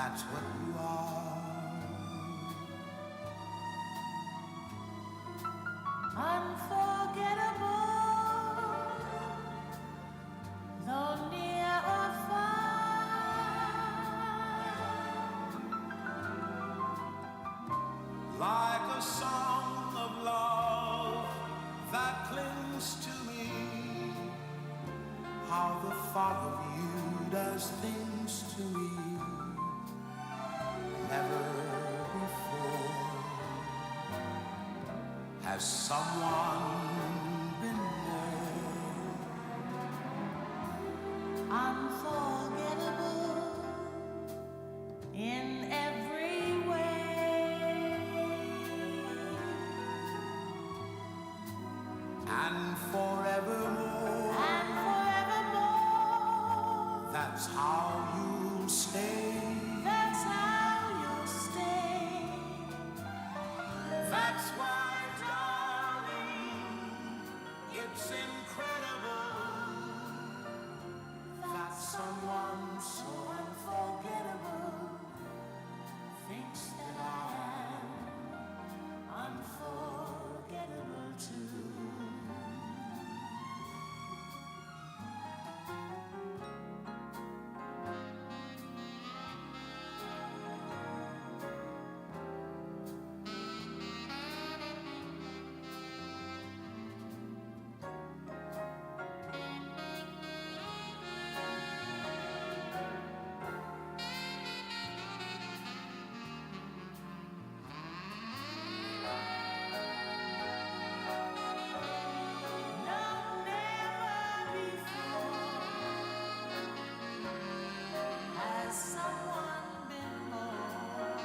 that's what you are. Unforgettable, though near or far, like a song of love that clings to me. How the thought of you does things to me. Never before has someone been there. unforgettable in every way, And forevermore, and forevermore. that's how you'll stay. That's how you'll stay. That's why, darling, it's incredible that someone so unforgettable Thinks that I am unforgettable too. No, never before has someone been more.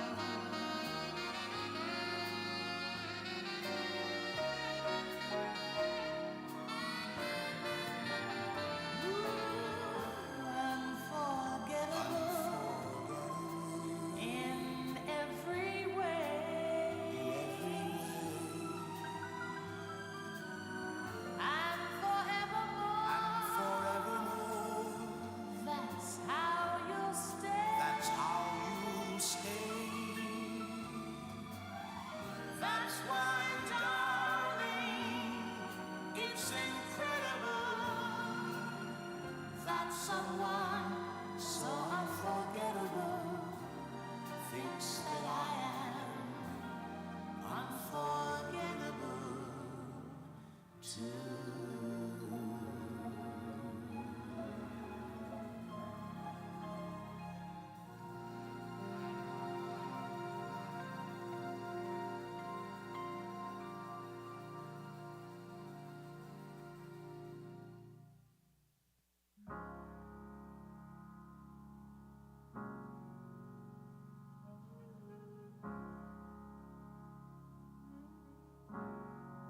Unforgettable in every way, and forevermore. forevermore. That's how you'll stay. That's how you'll stay. That's why, darling, it's incredible That someone so unforgettable thinks that I am unforgettable too.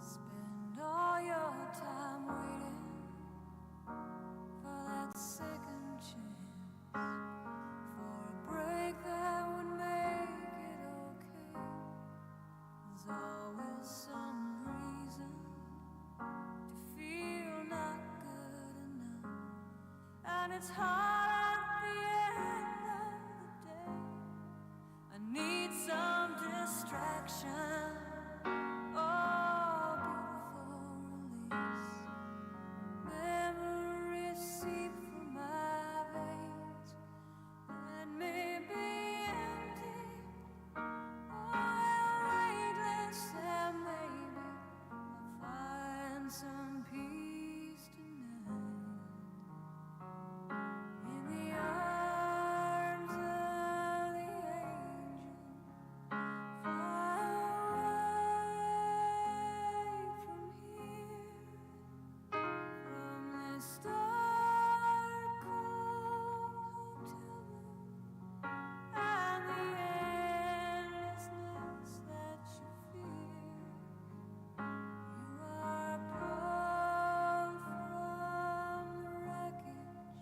Spend all your time waiting for that second chance, for a break that would make it okay. There's always some reason to feel not good enough, and it's hard at the end of the day. I need some distraction. Oh, beautiful release. Memories seep through my veins. Let me be empty. Oh, weightless, and maybe I'll find some peace tonight. In the arms of the angel, far away from here, from this dark, cold hotel room, and the endlessness that you fear. You are pulled from the wreckage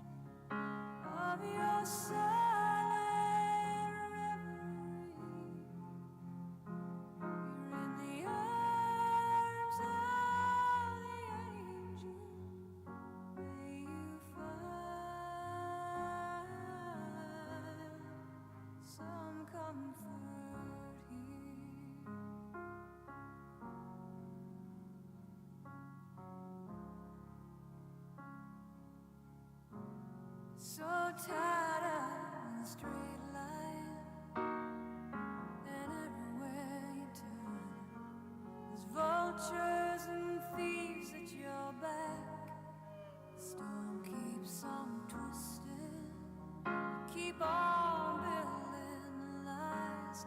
of your silent reverie. You're in the arms of the angel, tied up in a straight line, and everywhere you turn, there's vultures and thieves at your back. The storm keeps on twisting. Keep on building the lies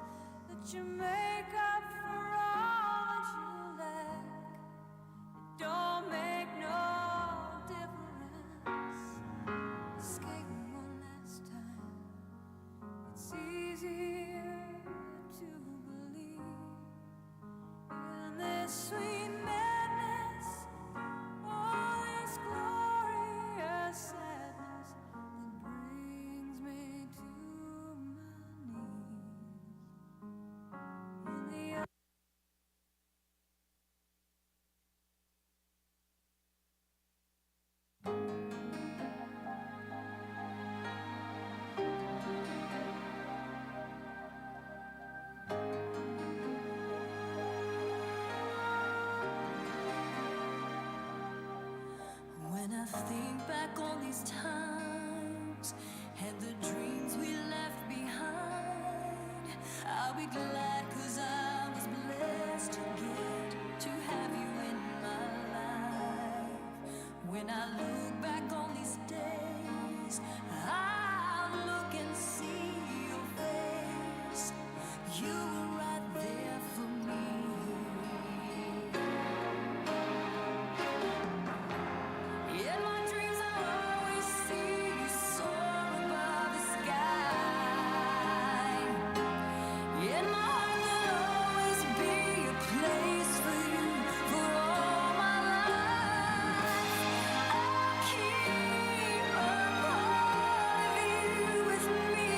that you make up for all that you lack. It don't make no difference. Escaping one last time. It's easier to believe in this sweet madness, all this glorious sadness that brings me to my knees. In the When I think back on these times and the dreams we left behind, I'll be glad 'cause I was blessed to get to have you in my life. When I look back on these days, I'll look and see your face. You were right there for me. In my dreams, I always see you soar above the sky. In my heart, there'll always be a place for you for all my life. I'll keep a part of you with me,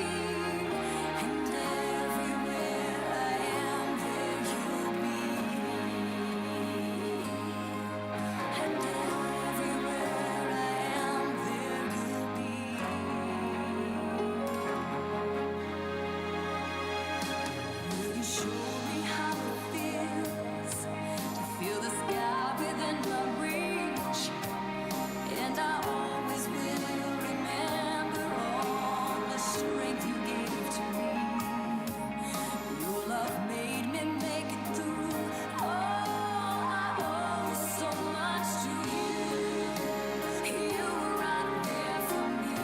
and everywhere I am, there you'll be. And everywhere I am, there you'll be. Will you show me how it feels to feel the sky within my reach? And I always will remember all the strength you gave to me. Your love made me make it through. Oh, I owe so much to you. You were right there for me.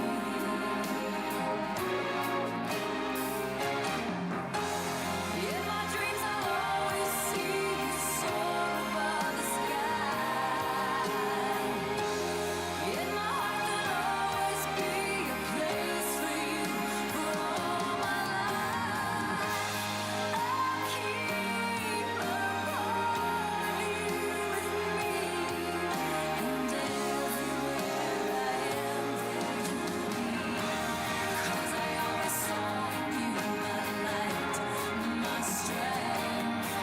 In my dreams, I'll always see you soar above the sky. In my heart, there'll always be a place for you for all my life. I'll keep a part of you with me, and everywhere I am, there you'll be. 'Cause I always saw in you my light, my strength.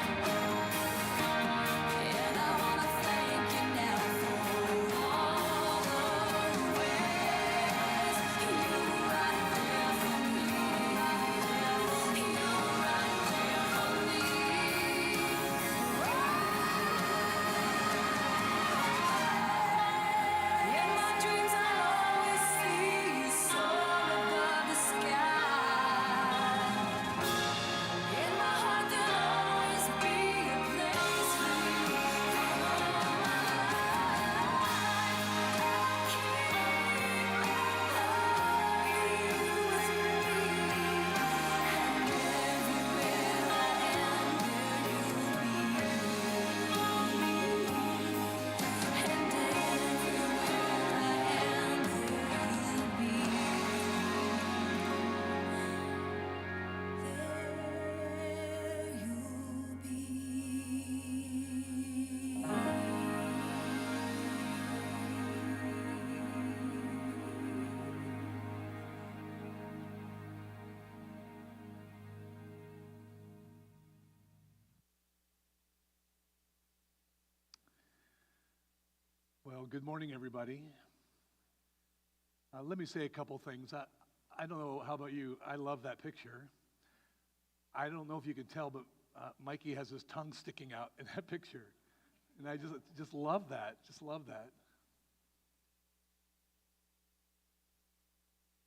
And I wanna thank you now for all the ways you were right there for me. You were right there for me. In my dreams, I'll always see you soar above the sky. In my heart, there'll always be a place for you for all my life. I'll keep a part of you with me, and everywhere I am, there you'll be. And everywhere I am, there you'll be. Well, good morning, everybody. Let me say a couple things. I don't know, how about you? I love that picture. I don't know if you can tell, but Mikey has his tongue sticking out in that picture. And I just love that. Just love that.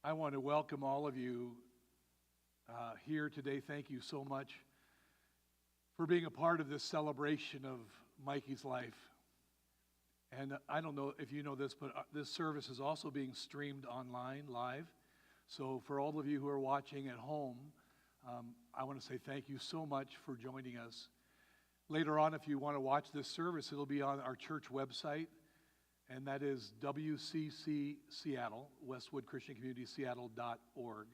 I want to welcome all of you here today. Thank you so much for being a part of this celebration of Mikey's life. And I don't know if you know this, but this service is also being streamed online live. So for all of you who are watching at home, I want to say thank you so much for joining us. Later on, if you want to watch this service, it'll be on our church website, and that is WCC Seattle, Westwood Christian Community Seattle.org.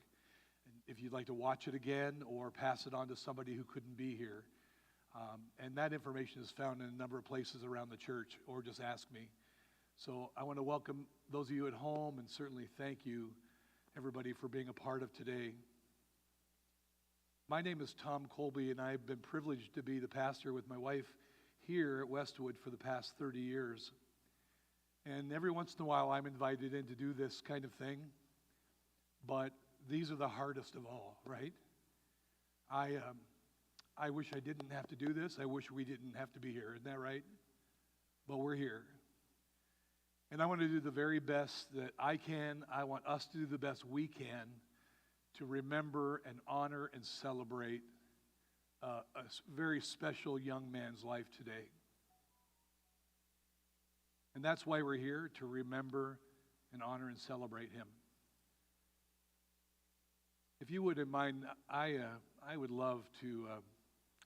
And if you'd like to watch it again or pass it on to somebody who couldn't be here, and that information is found in a number of places around the church, or just ask me. So I want to welcome those of you at home, and certainly thank you, everybody, for being a part of today. My name is Tom Colby, and I've been privileged to be the pastor with my wife here at Westwood for the past 30 years. And every once in a while, I'm invited in to do this kind of thing. But these are the hardest of all, right? I wish I didn't have to do this. I wish we didn't have to be here. Isn't that right? But we're here. And I want to do the very best that I can. I want us to do the best we can to remember and honor and celebrate a very special young man's life today. And that's why we're here, to remember and honor and celebrate him. If you wouldn't mind, I would love to,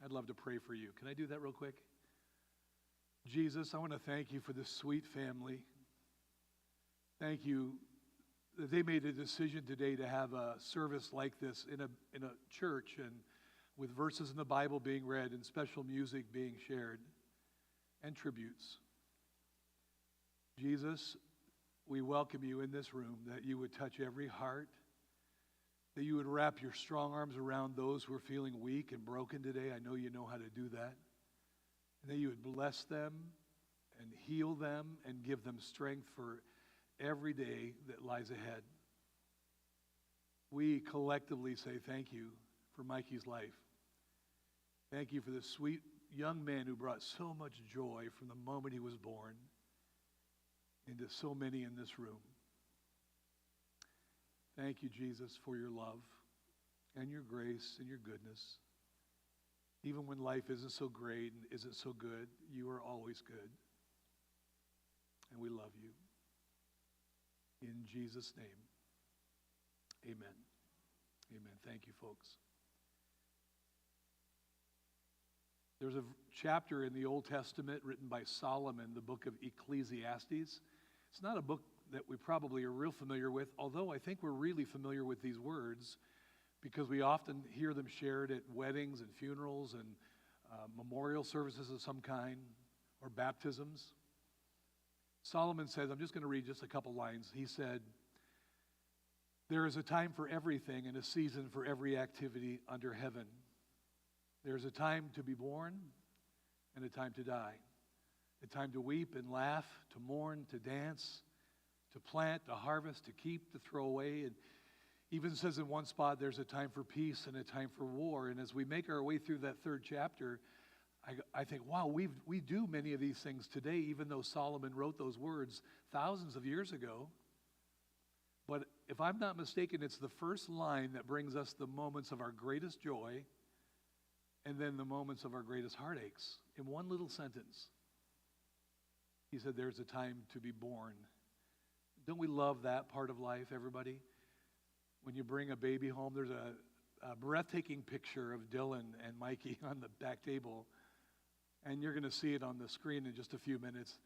I'd love to pray for you. Can I do that real quick? Jesus, I want to thank you for this sweet family. Thank you that they made a decision today to have a service like this in a church, and with verses in the Bible being read and special music being shared and tributes. Jesus, we welcome you in this room, that you would touch every heart, that you would wrap your strong arms around those who are feeling weak and broken today. I know you know how to do that. And that you would bless them and heal them and give them strength for every day that lies ahead. We collectively say thank you for Mikey's life. Thank you for this sweet young man who brought so much joy from the moment he was born into so many in this room. Thank you, Jesus, for your love and your grace and your goodness. Even when life isn't so great and isn't so good, you are always good. And we love you. In Jesus' name, amen. Amen. Thank you, folks. There's a chapter in the Old Testament written by Solomon, the book of Ecclesiastes. It's not a book that we probably are real familiar with, although I think we're really familiar with these words because we often hear them shared at weddings and funerals and memorial services of some kind, or baptisms. Solomon says, I'm just going to read just a couple lines. He said, "There is a time for everything and a season for every activity under heaven. There is a time to be born and a time to die, a time to weep and laugh, to mourn, to dance, to plant, to harvest, to keep, to throw away." And even says in one spot, there's a time for peace and a time for war. And as we make our way through that third chapter, I think, wow, we do many of these things today, even though Solomon wrote those words thousands of years ago. But if I'm not mistaken, it's the first line that brings us the moments of our greatest joy and then the moments of our greatest heartaches in one little sentence. He said, there's a time to be born. Don't we love that part of life, everybody? When you bring a baby home, there's a breathtaking picture of Dylan and Mikey on the back table. And you're going to see it on the screen in just a few minutes.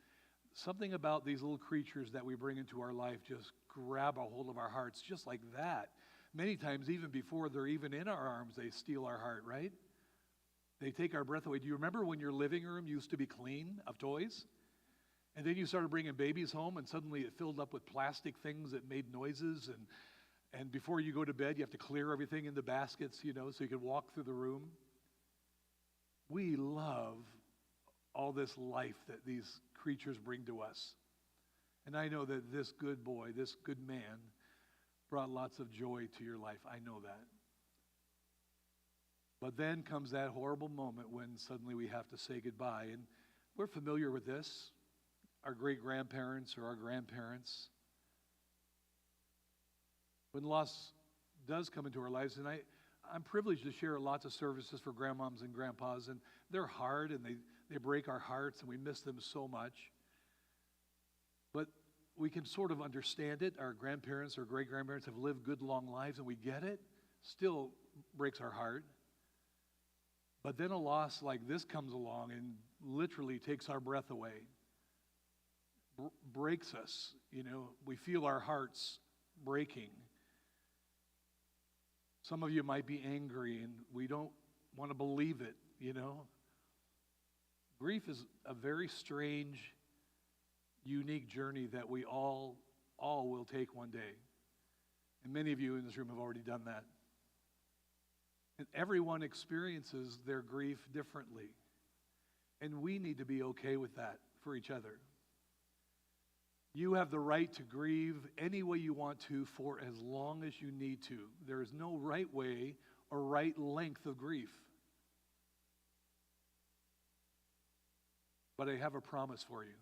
Something about these little creatures that we bring into our life just grab a hold of our hearts just like that. Many times, even before they're even in our arms, they steal our heart, right? They take our breath away. Do you remember when your living room used to be clean of toys? And then you started bringing babies home, and suddenly it filled up with plastic things that made noises. And before you go to bed, you have to clear everything in the baskets, so you can walk through the room. We love all this life that these creatures bring to us. And I know that this good boy, this good man, brought lots of joy to your life. I know that. But then comes that horrible moment when suddenly we have to say goodbye. And we're familiar with this. Our great-grandparents or our grandparents. When loss does come into our lives, and I'm privileged to share lots of services for grandmoms and grandpas, and they're hard, and they break our hearts, and we miss them so much. But we can sort of understand it. Our grandparents or great-grandparents have lived good, long lives, and we get it. Still breaks our heart. But then a loss like this comes along and literally takes our breath away, breaks us. We feel our hearts breaking. Some of you might be angry, and we don't want to believe it, Grief is a very strange, unique journey that we all will take one day. And many of you in this room have already done that. And everyone experiences their grief differently. And we need to be okay with that for each other. You have the right to grieve any way you want to for as long as you need to. There is no right way or right length of grief. But I have a promise for you.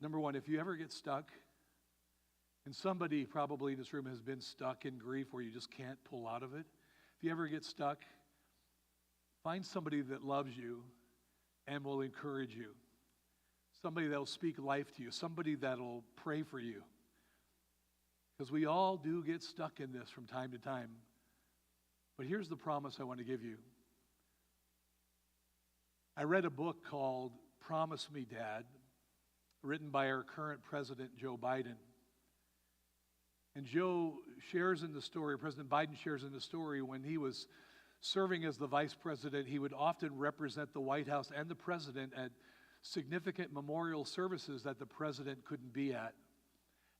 Number one, if you ever get stuck, and somebody probably in this room has been stuck in grief where you just can't pull out of it. If you ever get stuck, find somebody that loves you and will encourage you. Somebody that will speak life to you. Somebody that will pray for you. Because we all do get stuck in this from time to time. But here's the promise I want to give you. I read a book called Promise Me, Dad, written by our current president, Joe Biden. And Joe shares in the story, President Biden shares in the story, when he was serving as the vice president, he would often represent the White House and the president at significant memorial services that the president couldn't be at.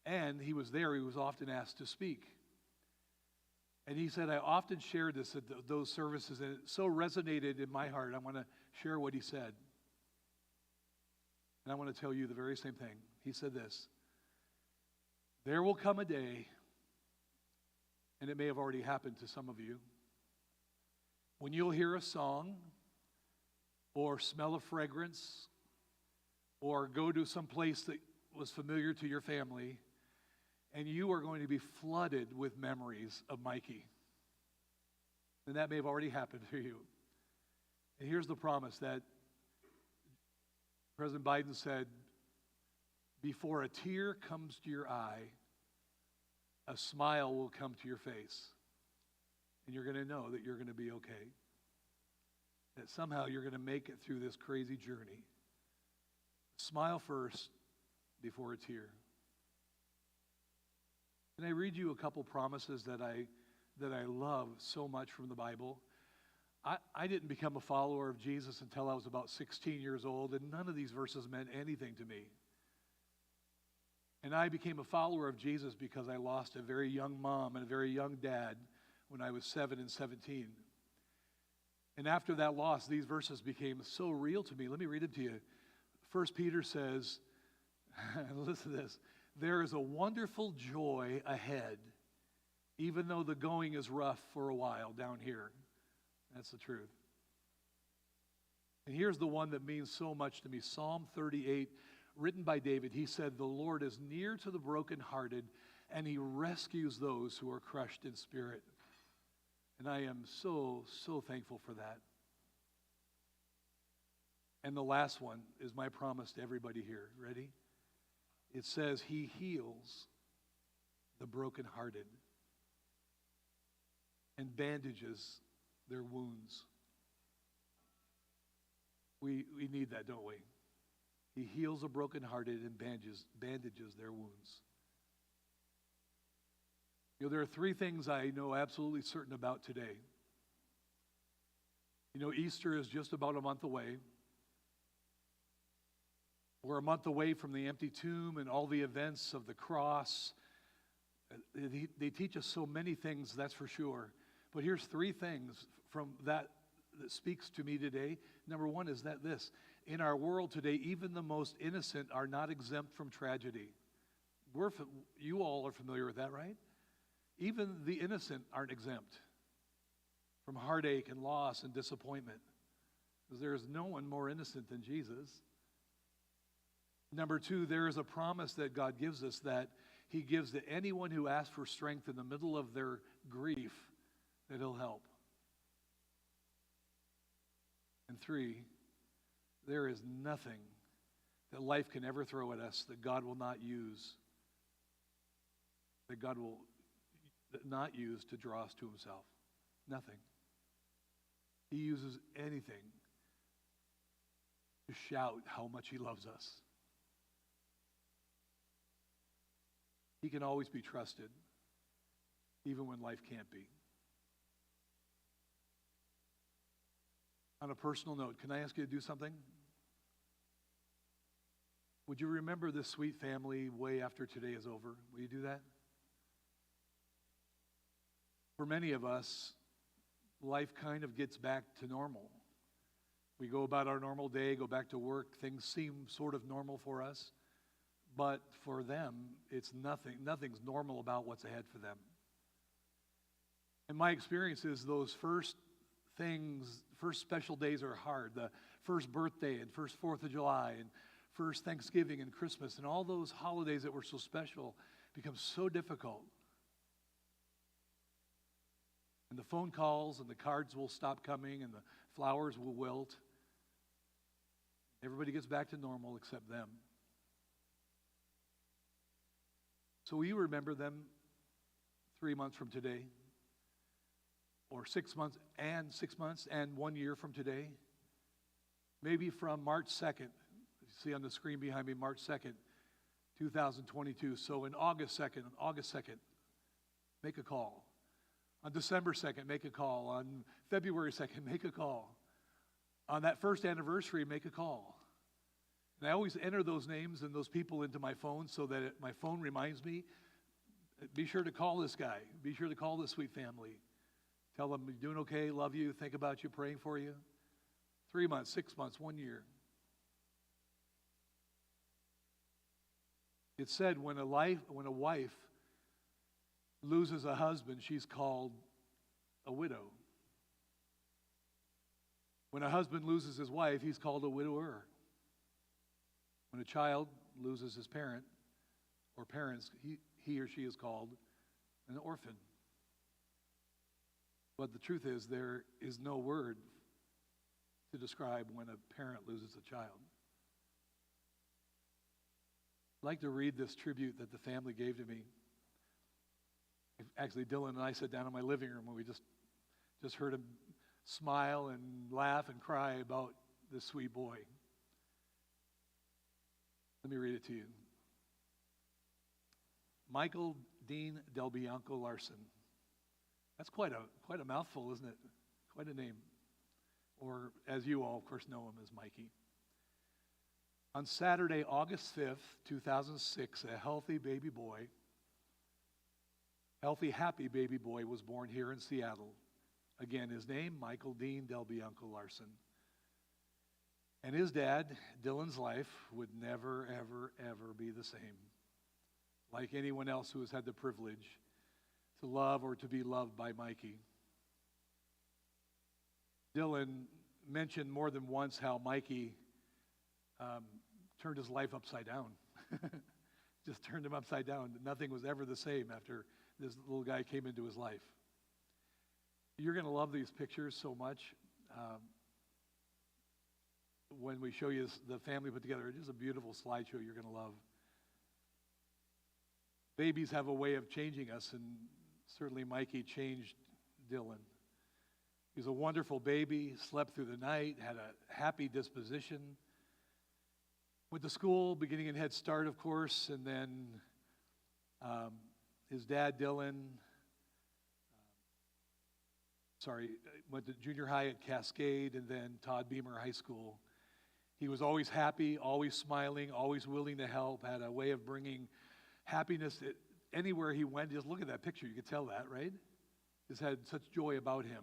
And he was there, he was often asked to speak. And he said, I often shared this at those services, and it so resonated in my heart. I want to share what he said. And I want to tell you the very same thing. He said this: there will come a day, and it may have already happened to some of you, when you'll hear a song or smell a fragrance or go to some place that was familiar to your family, and you are going to be flooded with memories of Mikey. And that may have already happened to you. And here's the promise that President Biden said, before a tear comes to your eye, a smile will come to your face. And you're going to know that you're going to be okay. That somehow you're going to make it through this crazy journey. Smile first before a tear. Can I read you a couple promises that I love so much from the Bible? I didn't become a follower of Jesus until I was about 16 years old, and none of these verses meant anything to me. And I became a follower of Jesus because I lost a very young mom and a very young dad when I was 7 and 17. And after that loss, these verses became so real to me. Let me read it to you. 1 Peter says, listen to this, there is a wonderful joy ahead, even though the going is rough for a while down here. That's the truth. And here's the one that means so much to me. Psalm 38, written by David. He said, the Lord is near to the brokenhearted, and he rescues those who are crushed in spirit. And I am so, so thankful for that. And the last one is my promise to everybody here. Ready? It says, he heals the brokenhearted and bandages their wounds. We need that, don't we? He heals the brokenhearted and bandages their wounds. There are three things I know absolutely certain about today. Easter is just about a month away. We're a month away from the empty tomb and all the events of the cross. They teach us so many things, that's for sure. But here's three things from that speaks to me today. Number one is this. In our world today, even the most innocent are not exempt from tragedy. You all are familiar with that, right? Even the innocent aren't exempt from heartache and loss and disappointment, because there is no one more innocent than Jesus. Number two, there is a promise that God gives us that he gives to anyone who asks for strength in the middle of their grief, that he'll help. And 3, there is nothing that life can ever throw at us that God will not use, that God will not use to draw us to himself. Nothing. He uses anything to shout how much he loves us. He can always be trusted, even when life can't be. On a personal note, can I ask you to do something? Would you remember this sweet family way after today is over? Will you do that? For many of us, life kind of gets back to normal. We go about our normal day, go back to work. Things seem sort of normal for us. But for them, it's nothing. Nothing's normal about what's ahead for them. And my experience is those first things, first special days are hard. The first birthday and first 4th of July and first Thanksgiving and Christmas and all those holidays that were so special become so difficult. And the phone calls and the cards will stop coming and the flowers will wilt. Everybody gets back to normal except them. So will you remember them 3 months from today? Or 6 months and 1 year from today? Maybe from March 2nd. You see on the screen behind me, March 2nd, 2022. So in August 2nd, make a call. On December 2nd, make a call. On February 2nd, make a call. On that first anniversary, make a call. And I always enter those names and those people into my phone so that my phone reminds me, be sure to call this guy. Be sure to call this sweet family. Tell them you're doing okay, love you, think about you, praying for you. 3 months, 6 months, 1 year. It said when a wife loses a husband, she's called a widow. When a husband loses his wife, he's called a widower. When a child loses his parent or parents, he or she is called an orphan. But the truth is, there is no word to describe when a parent loses a child. I'd like to read this tribute that the family gave to me. Actually, Dylan and I sat down in my living room and we just heard him smile and laugh and cry about this sweet boy. Let me read it to you. Michael Dean Del Bianco Larson. That's quite a mouthful, isn't it? Quite a name. Or, as you all, of course, know him as Mikey. On Saturday, August 5th, 2006, a healthy, happy baby boy was born here in Seattle. Again, his name, Michael Dean Del Bianco Larson. And his dad, Dylan's life would never, ever, ever be the same. Like anyone else who has had the privilege to love or to be loved by Mikey. Dylan mentioned more than once how Mikey turned his life upside down. Just turned him upside down. Nothing was ever the same after this little guy came into his life. You're going to love these pictures so much. When we show you the family put together, it is a beautiful slideshow you're going to love. Babies have a way of changing us, and certainly Mikey changed Dylan. He was a wonderful baby, slept through the night, had a happy disposition. Went to school, beginning in Head Start, of course, and then his dad, Dylan, went to junior high at Cascade and then Todd Beamer High School. He was always happy, always smiling, always willing to help, had a way of bringing happiness anywhere he went. Just look at that picture, you could tell that, right? Just had such joy about him.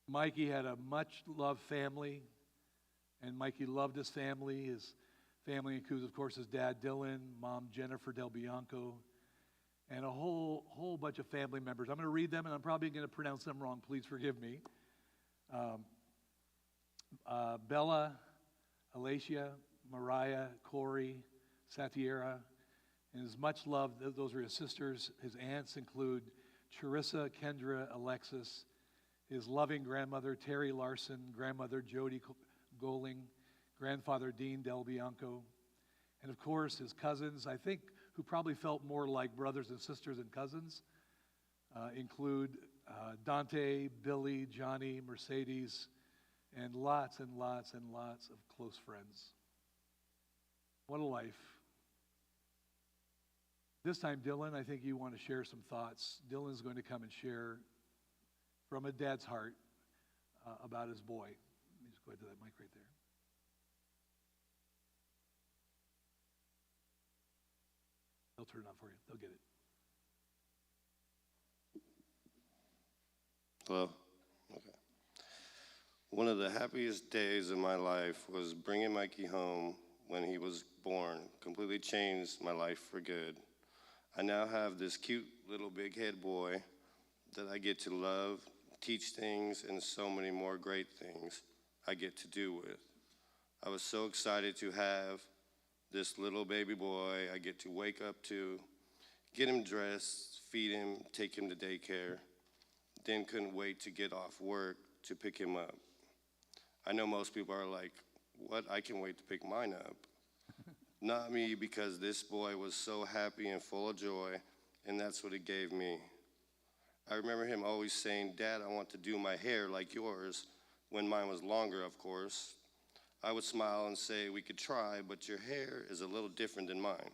Mikey had a much-loved family, and Mikey loved his family. His family includes, of course, his dad, Dylan, mom, Jennifer Del Bianco, and a whole bunch of family members. I'm going to read them, and I'm probably going to pronounce them wrong. Please forgive me. Bella, Alacia, Mariah, Corey, Satiera, And his much love, those are his sisters. His aunts include Charissa, Kendra, Alexis, his loving grandmother, Terry Larson, grandmother, Jody Goling, grandfather, Dean Del Bianco, and of course, his cousins, I think, who probably felt more like brothers and sisters than cousins, include Dante, Billy, Johnny, Mercedes, and lots and lots and lots of close friends. What a life. This time, Dylan, I think you want to share some thoughts. Dylan's going to come and share from a dad's heart about his boy. Let me just go ahead to that mic right there. They'll turn it on for you. They'll get it. Hello? Okay. One of the happiest days of my life was bringing Mikey home when he was born. Completely changed my life for good. I now have this cute little big head boy that I get to love, teach things, and so many more great things I get to do with. I was so excited to have this little baby boy I get to wake up to, get him dressed, feed him, take him to daycare, then couldn't wait to get off work to pick him up. I know most people are like, what? I can wait to pick mine up. Not me, because this boy was so happy and full of joy, and that's what it gave me. I remember him always saying, Dad, I want to do my hair like yours, when mine was longer, of course. I would smile and say, we could try, but your hair is a little different than mine.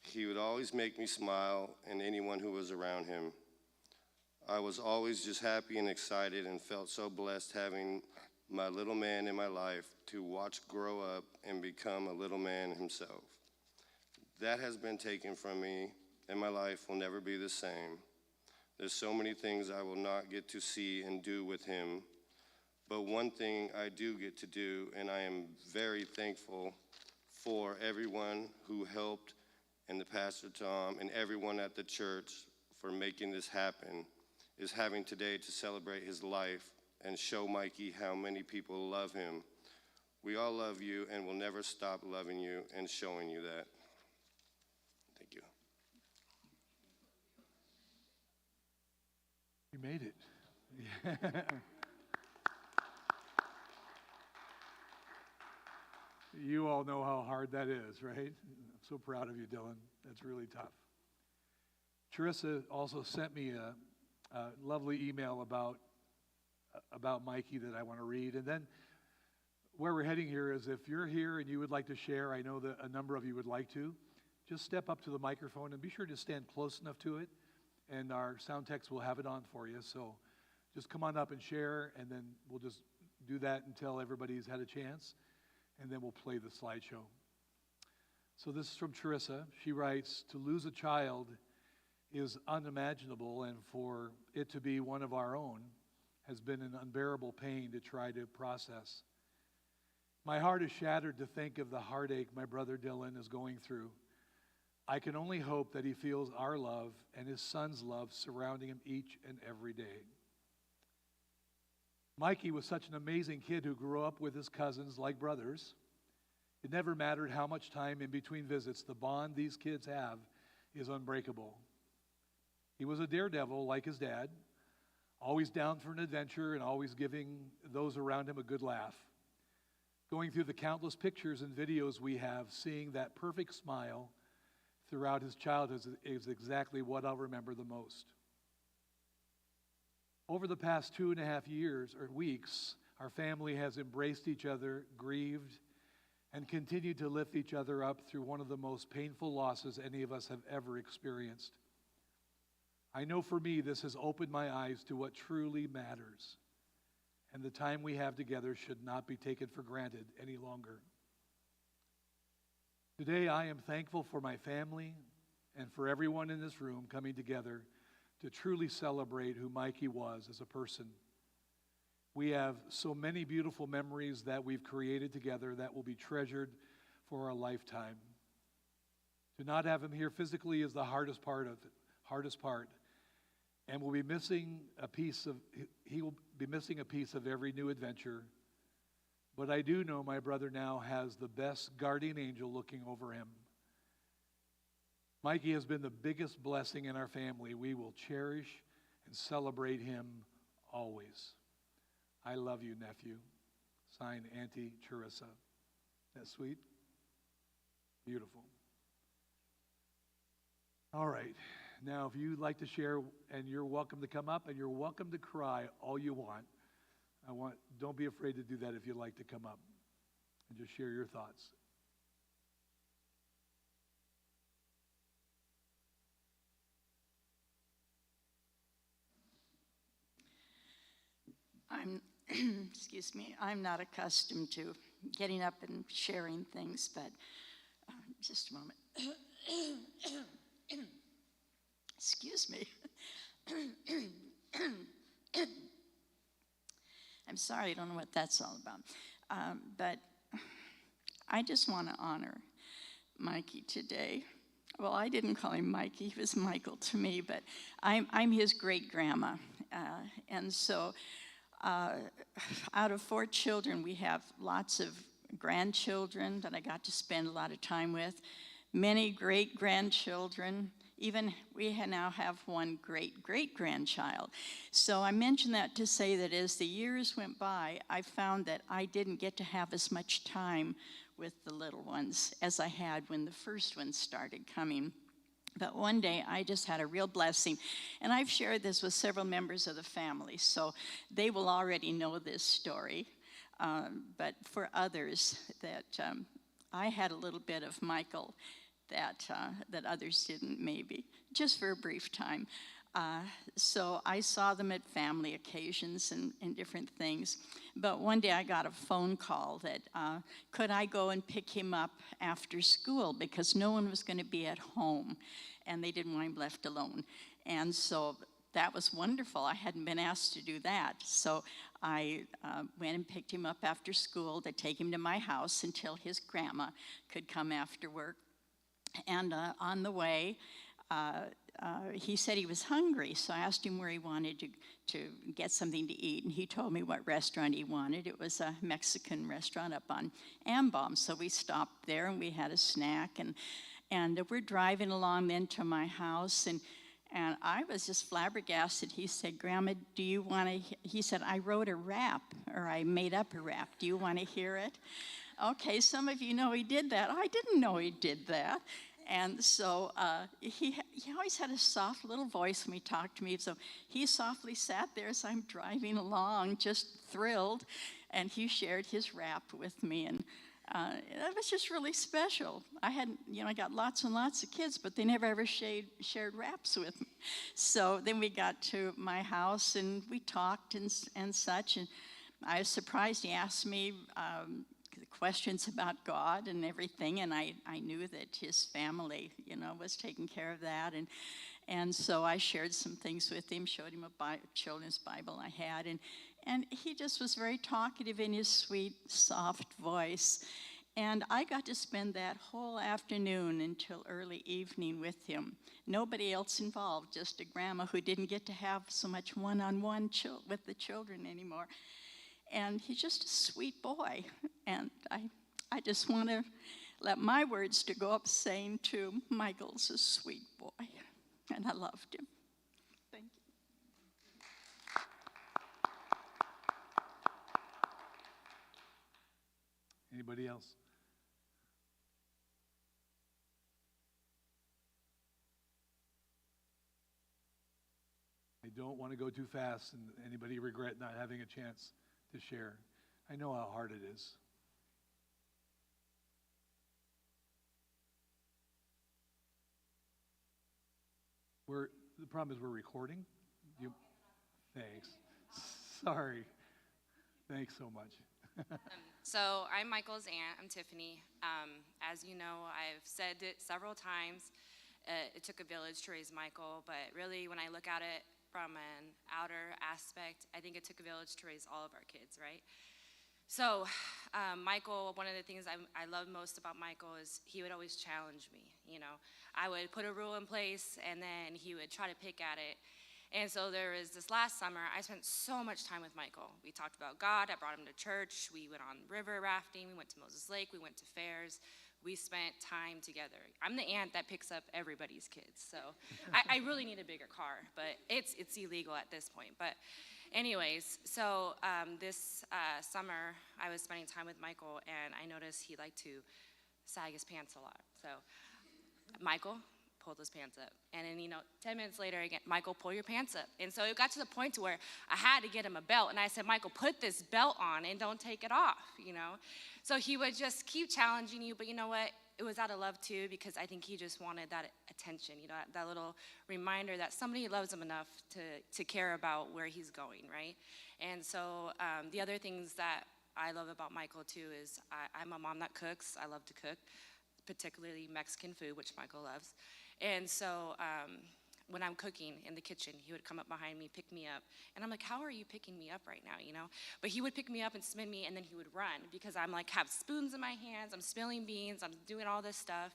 He would always make me smile, and anyone who was around him. I was always just happy and excited and felt so blessed having my little man in my life to watch grow up and become a little man himself. That has been taken from me, and my life will never be the same. There's so many things I will not get to see and do with him, but one thing I do get to do, and I am very thankful for everyone who helped, and the Pastor Tom, and everyone at the church for making this happen, is having today to celebrate his life and show Mikey how many people love him. We all love you and will never stop loving you and showing you that. Thank you. You made it. Yeah. You all know how hard that is, right? I'm so proud of you, Dylan. That's really tough. Charissa also sent me a lovely email about Mikey that I want to read. And then where we're heading here is, if you're here and you would like to share, I know that a number of you would like to, just step up to the microphone and be sure to stand close enough to it, and our sound techs will have it on for you. So just come on up and share, and then we'll just do that until everybody's had a chance, and then we'll play the slideshow. So this is from Charissa. She writes, to lose a child is unimaginable, and for it to be one of our own has been an unbearable pain to try to process. My heart is shattered to think of the heartache my brother Dylan is going through. I can only hope that he feels our love and his son's love surrounding him each and every day. Mikey was such an amazing kid who grew up with his cousins like brothers. It never mattered how much time in between visits, the bond these kids have is unbreakable. He was a daredevil like his dad, always down for an adventure and always giving those around him a good laugh. Going through the countless pictures and videos we have, seeing that perfect smile throughout his childhood is exactly what I'll remember the most. Over the past 2.5 years or weeks, our family has embraced each other, grieved, and continued to lift each other up through one of the most painful losses any of us have ever experienced. I know for me, this has opened my eyes to what truly matters, and the time we have together should not be taken for granted any longer. Today, I am thankful for my family and for everyone in this room coming together to truly celebrate who Mikey was as a person. We have so many beautiful memories that we've created together that will be treasured for a lifetime. To not have him here physically is the hardest part. And we'll be missing he will be missing a piece of every new adventure. But I do know my brother now has the best guardian angel looking over him. Mikey has been the biggest blessing in our family. We will cherish and celebrate him always. I love you, nephew. Signed, Auntie Charissa. That sweet? Beautiful. All right. Now, if you'd like to share, and you're welcome to come up, and you're welcome to cry all you want. Don't be afraid to do that if you'd like to come up and just share your thoughts. Excuse me, I'm not accustomed to getting up and sharing things, but just a moment. Excuse me. I'm sorry, I don't know what that's all about. But I just want to honor Mikey today. Well, I didn't call him Mikey, he was Michael to me, but I'm his great-grandma. And so out of 4 children, we have lots of grandchildren that I got to spend a lot of time with, many great-grandchildren. Even we now have 1 great-great-grandchild. So I mention that to say that as the years went by, I found that I didn't get to have as much time with the little ones as I had when the first ones started coming. But one day, I just had a real blessing. And I've shared this with several members of the family, so they will already know this story. But for others, that I had a little bit of Michael that others didn't, maybe, just for a brief time. So I saw them at family occasions and different things. But one day I got a phone call that could I go and pick him up after school because no one was going to be at home and they didn't want him left alone. And so that was wonderful. I hadn't been asked to do that. So I went and picked him up after school to take him to my house until his grandma could come after work. And on the way, he said he was hungry, so I asked him where he wanted to get something to eat, and he told me what restaurant he wanted. It was a Mexican restaurant up on Ambom, so we stopped there and we had a snack, and we're driving along then to my house, and I was just flabbergasted. He said, Grandma, do you want to, he said, I wrote a rap, or I made up a rap. Do you want to hear it? Okay, some of you know he did that. I didn't know he did that. And so he always had a soft little voice when he talked to me. So he softly sat there as I'm driving along, just thrilled. And he shared his rap with me. And that was just really special. I got lots and lots of kids, but they never ever shared raps with me. So then we got to my house and we talked and such. And I was surprised he asked me questions about God and everything, and I knew that his family, was taking care of that, and so I shared some things with him, showed him a children's Bible I had, and he just was very talkative in his sweet, soft voice, and I got to spend that whole afternoon until early evening with him. Nobody else involved, just a grandma who didn't get to have so much one-on-one with the children anymore. And he's just a sweet boy. And I just want to let my words to go up saying to Michael's a sweet boy. And I loved him. Thank you. Anybody else? I don't want to go too fast and anybody regret not having a chance to share. I know how hard it is. The problem is we're recording. Thanks. Sorry. Thanks so much. So I'm Michael's aunt. I'm Tiffany. As you know, I've said it several times. It took a village to raise Michael, but really when I look at it from an outer aspect, I think it took a village to raise all of our kids, right? So Michael, one of the things I love most about Michael is he would always challenge me, I would put a rule in place and then he would try to pick at it. And so there was this last summer, I spent so much time with Michael. We talked about God, I brought him to church, we went on river rafting, we went to Moses Lake, we went to fairs, we spent time together. I'm the aunt that picks up everybody's kids, so I really need a bigger car, but it's illegal at this point. But anyways, so this summer, I was spending time with Michael, and I noticed he liked to sag his pants a lot. So, Michael, pull those pants up. And then, 10 minutes later, again, Michael, pull your pants up. And so it got to the point to where I had to get him a belt. And I said, Michael, put this belt on and don't take it off, So he would just keep challenging you. But you know what? It was out of love, too, because I think he just wanted that attention, that little reminder that somebody loves him enough to care about where he's going, right? And so the other things that I love about Michael, too, is I'm a mom that cooks. I love to cook, particularly Mexican food, which Michael loves. And so when I'm cooking in the kitchen, he would come up behind me, pick me up. And I'm like, how are you picking me up right now, But he would pick me up and spin me, and then he would run because I'm like, have spoons in my hands, I'm spilling beans, I'm doing all this stuff.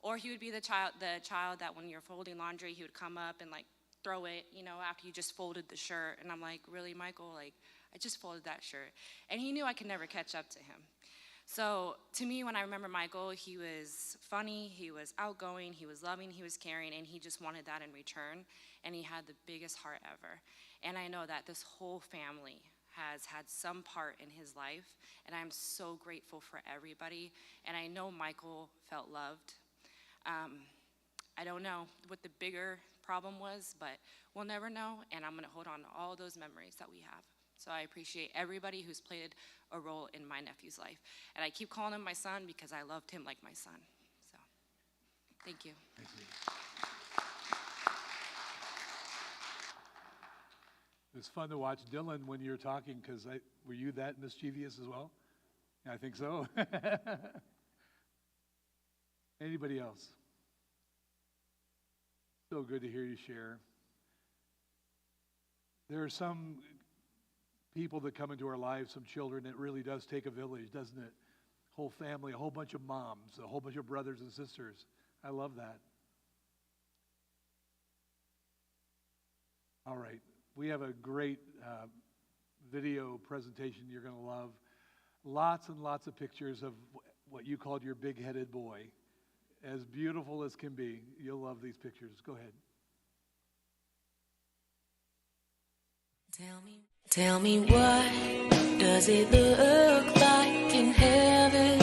Or he would be the child that when you're folding laundry, he would come up and like throw it, after you just folded the shirt. And I'm like, really, Michael? Like, I just folded that shirt. And he knew I could never catch up to him. So to me, when I remember Michael, he was funny, he was outgoing, he was loving, he was caring, and he just wanted that in return. And he had the biggest heart ever. And I know that this whole family has had some part in his life, and I'm so grateful for everybody. And I know Michael felt loved. I don't know what the bigger problem was, but we'll never know, and I'm gonna hold on to all those memories that we have. So I appreciate everybody who's played a role in my nephew's life. And I keep calling him my son because I loved him like my son. So, thank you. Thank you. It was fun to watch Dylan when you were talking, because were you that mischievous as well? I think so. Anybody else? So good to hear you share. There are some people that come into our lives, some children, it really does take a village, doesn't it? Whole family, a whole bunch of moms, a whole bunch of brothers and sisters. I love that. All right, we have a great video presentation you're going to love. Lots and lots of pictures of what you called your big-headed boy. As beautiful as can be. You'll love these pictures. Go ahead. Tell me what does it look like in heaven?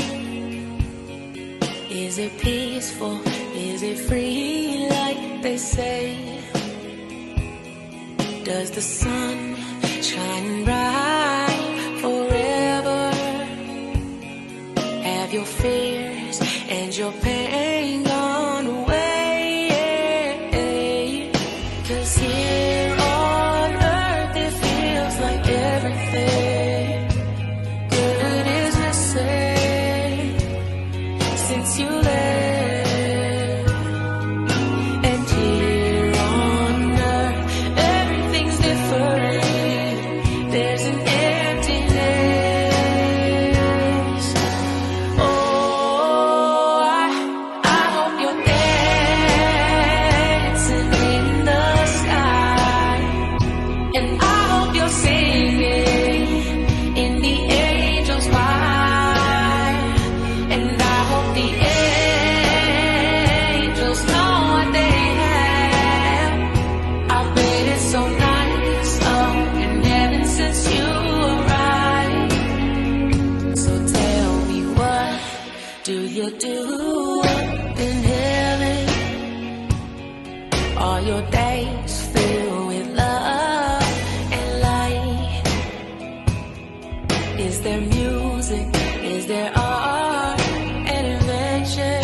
Is it peaceful? Is it free like they say? Does the sun shine bright forever? Have your fears and your pain gone away? 'Cause here on earth it feels like everything good is missing since you left. And here on earth everything's different. There's an emptiness. Oh, I hope you're dancing in the sky, and I hope you're singing in the angels' choir, and I hope the angels know what they have. I've made it so nice up in heaven since you arrived. So tell me, what do you do up in heaven? Are your days filled with love and light? Is there music? Is there art and invention?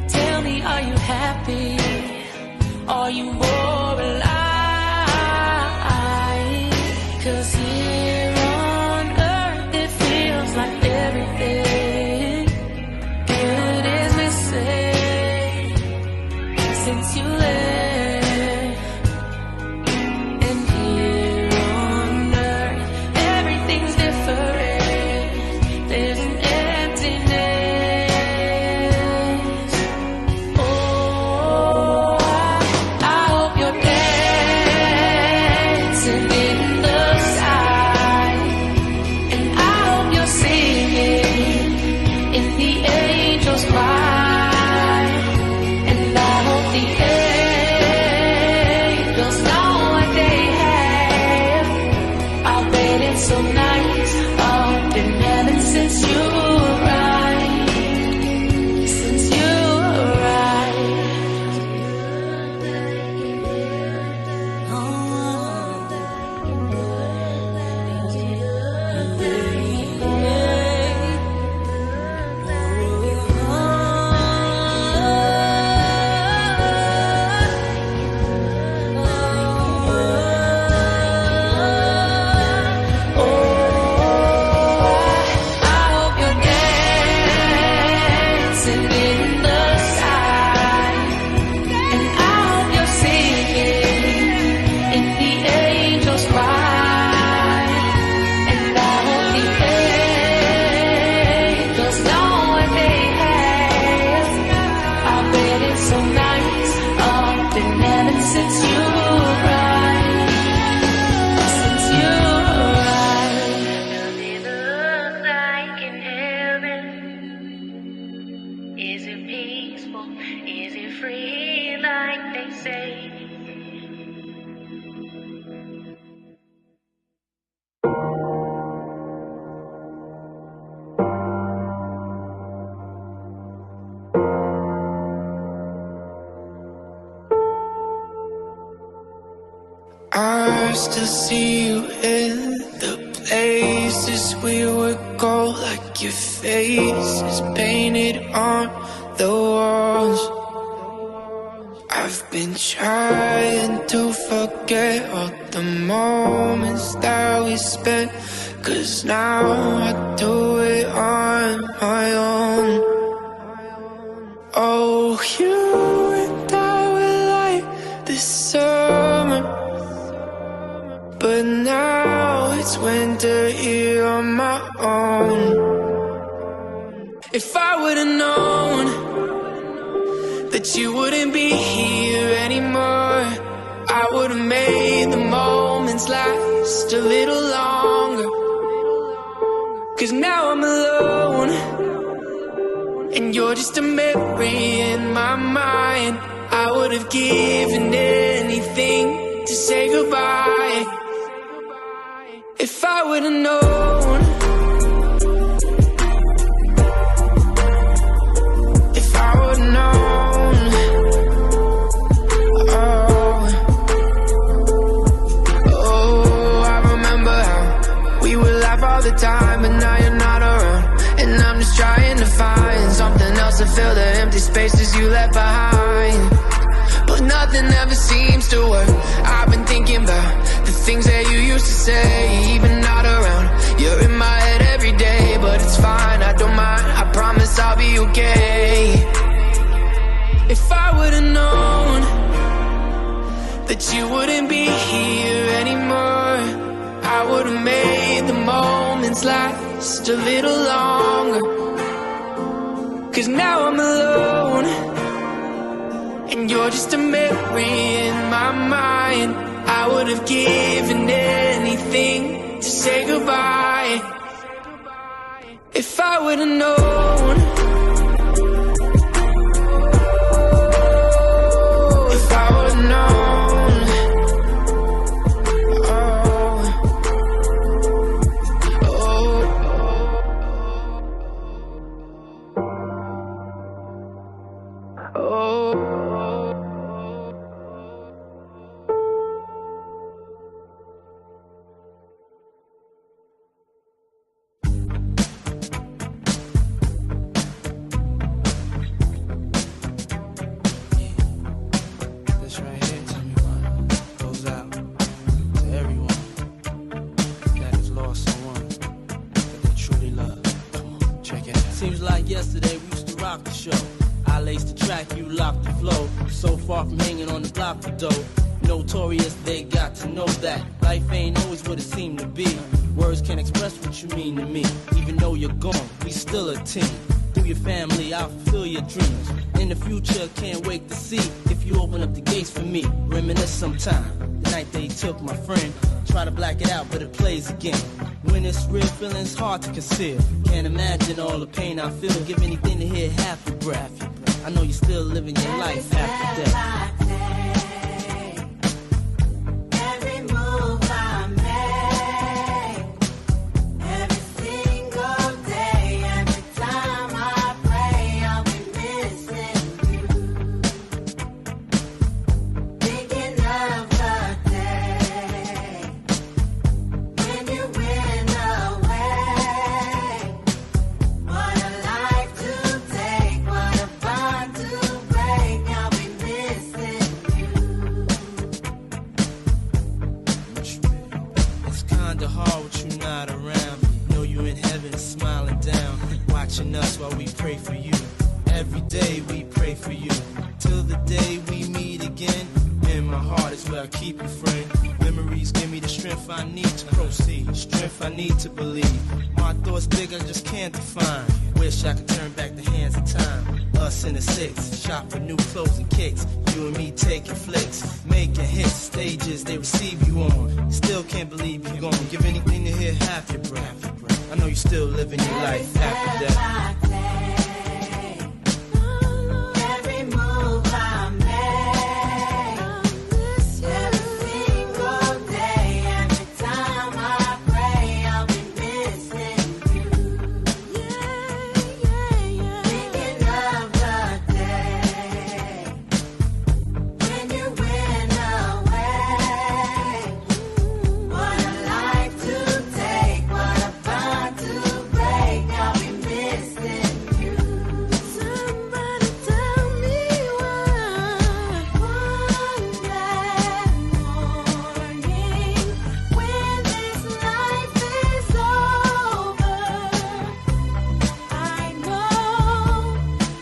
Tell me, are you happy? Are you more alive? 'Cause here on earth it feels like everything good is missing since you left. the angels cry, and I hope the angels know what they have. I bet it's so nice up in heaven since you arrived, since you arrived. I still see you in the places we would go, like your face is painted on the walls. I've been trying to forget all the moments that we spent, 'cause now I do it on my own. Oh, you and I were like this summer, but now it's winter here on my own. If I would've known that you wouldn't be here anymore, I would've made the moments last a little longer. 'Cause now I'm alone, and you're just a memory in my mind. I would've given anything to say goodbye. If I would've known, if I would've known, oh, I remember how we would laugh all the time, but now you're not around, and I'm just trying to find something else to fill the empty spaces you left behind. But nothing ever seems to work. I've been thinking about the things that you used to say, even not around. You're in my head every day, but it's fine, I don't mind. I promise I'll be okay. If I would've known that you wouldn't be here anymore, I would've made the moments last a little longer. 'Cause now I'm alone, and you're just a memory in my mind. I would've given anything to say goodbye. If I would've known, if I would've known, Seems like yesterday we used to rock the show. I laced the track, you locked the flow. So far from hanging on the block for dough. Notorious, they got to know that life ain't always what it seemed to be. Words can't express what you mean to me. Even though you're gone, we still a team. Through your family, I'll fulfill your dreams. In the future, can't wait to see if you open up the gates for me. Reminisce sometime. The night they took my friend. Try to black it out, but it plays again. When it's real, feeling's hard to conceal. Can't imagine all the pain I feel. Give anything to hear half your breath. I know you're still living your life after death. Us while we pray for you. Every day we pray for you. Till the day we meet again. In my heart is where I keep you, friend. Memories give me the strength I need to proceed. Strength I need to believe. My thoughts big, I just can't define. Wish I could turn back the hands of time. Us in the six, shop for new clothes and kicks. You and me taking flicks, making hits, stages they receive you on. Still can't believe you're gone. Give anything to hear half your breath. I know you're still living your life after death. Every move I make, every single day, every time I pray, I'll be missing you. Thinking of the day when you went away. What a life to take, what a bond to break. I'll be missing you. Somebody tell me why. One bad morning, when this life is over, I know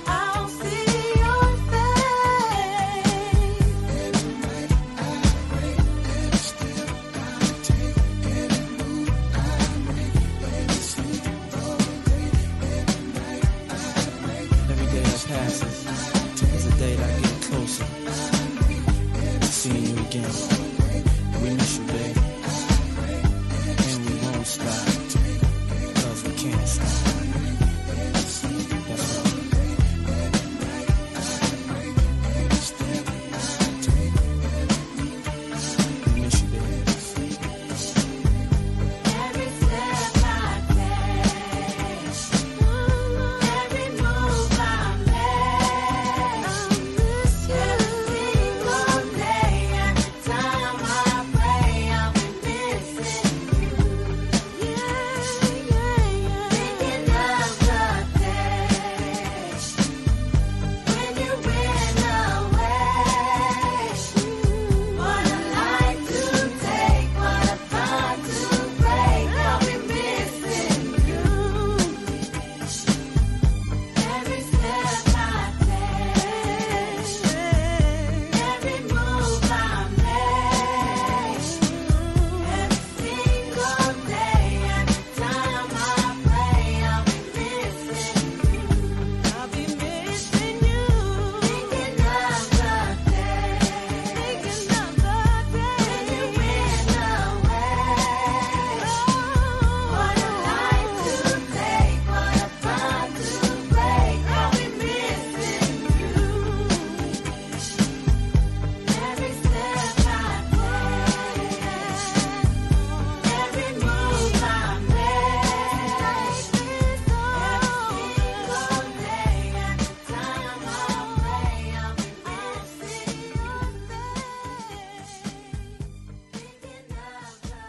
I'll see your face. Every night I pray, every step I take, every move I make, every sleep all day, every night I pray. Every day that passes is a day that I get closer to seeing you again. We miss you, babe. And we won't stop, because we can't stop. That's right. We miss you, babe. Every step I take, every move I make, every single day, every time I pray, I'll be missing you. Thinking of the day when you went away. What a life to take, what a bond to break. I'll be missing you. Every step I take, every move I make, every single day, every time I pray, I'll be missing you. I'll be missing you. Thinking of the day, when you went away. What a life to take, what a bond to break. I'll be missing you. Every step I take, every move I make, every single day, every time I pray, I'll be missing your face. Thinking of the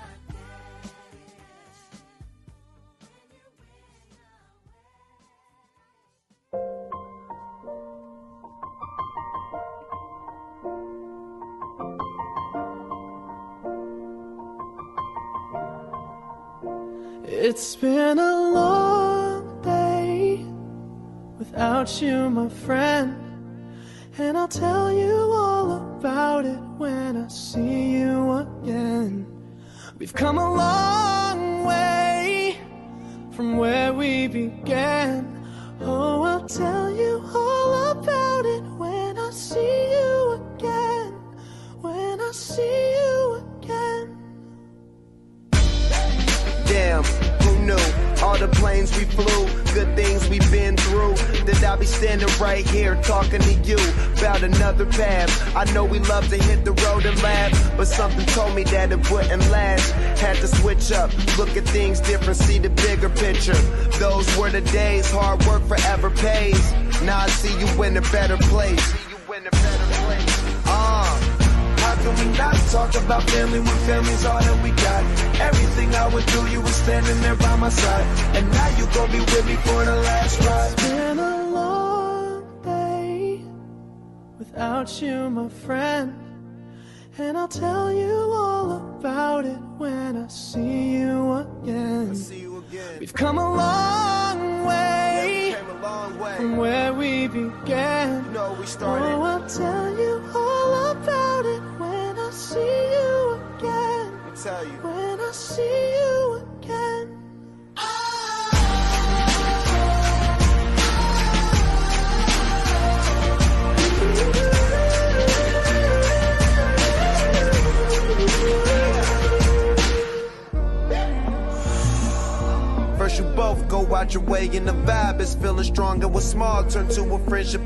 It's been a long day without you, my friend, and I'll tell you all about it when I see you again. We've come a long way from where we began. Oh, I'll tell you all about it when I see you again. When I see you again. Damn, who knew? All the planes we flew, good things we've been through. That I'll be standing right here talking to you about another path. I know we love to hit the road and laugh, but something told me that it wouldn't last. Had to switch up, look at things different, see the bigger picture. Those were the days, hard work forever pays. Now I see you in a better place. How can we not talk about family when family's all that we got? Everything I went through, you were standing there by my side. And now you gon' be with me for the last ride. It's been a long day without you, my friend. And I'll tell you all about it when I see you again. We've come a long way, from where we began. You know we started. Oh, I'll tell you all about it when I see you again. Let me tell you. When I see you again. First you both go out your way and the vibe is feeling strong. And what's small turn to a friendship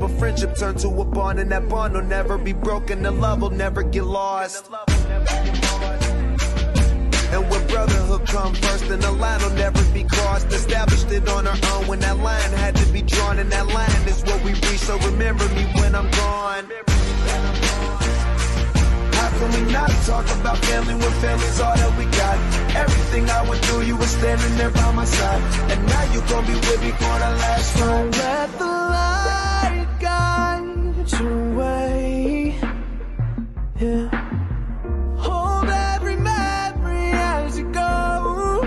turn to a bond. And that bond will never be broken, the love will never get lost. And when brotherhood come first, then the line will never be crossed. Established it on our own when that line had to be drawn. And that line is what we reach, so remember me when I'm gone. How can we not talk about family when family's all that we got? Everything I went through, you were standing there by my side. And now you gon' be with me for the last ride. Don't let the light guide your way. Yeah. Hold every memory as you go,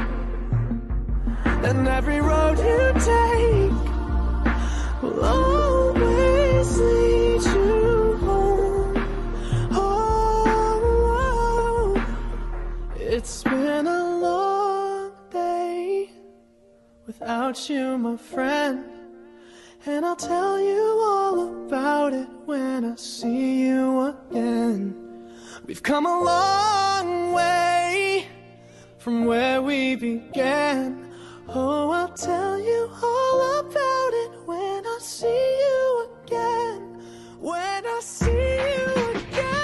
and every road you take will always lead you home. Oh, it's been a long day without you, my friend. And I'll tell you all about it when I see you again. We've come a long way from where we began. Oh, I'll tell you all about it when I see you again. When I see you again.